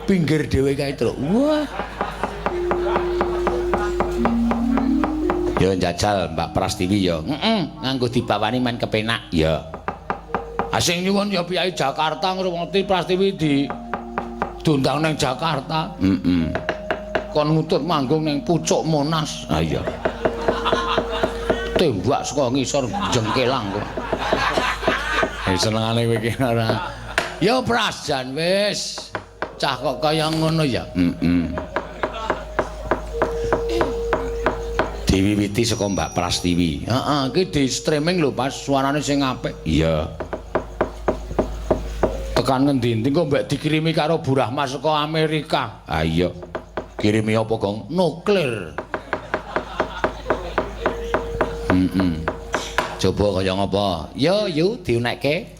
pinggir dhewe kae to. Wah. Ya njajal Mbak Prastiwi ya. Nganggo dibawani men kepenak ya. Asing nyuwun ya piyai Jakarta ngrungokti Prastiwi di diundang nang Jakarta. Kon ngutut manggung ning pucuk Monas. Ha iya. Tembak saka ngisor jengkelang kok. Senengane kowe iki ora. Ya Prajan wis. Cah kok kaya ngono ya. Diwiwiti saka Mbak Prastiwi. Heeh, iki di streaming lho Pas, suarane sing apik. Iya. Tekan ngendi-endi kok mbak dikirimi karo Bu Rahma saka Amerika. Ah iya. Kirimi apa, Gong? Nuklir. Coba kaya ngapa? Yo, diunekke.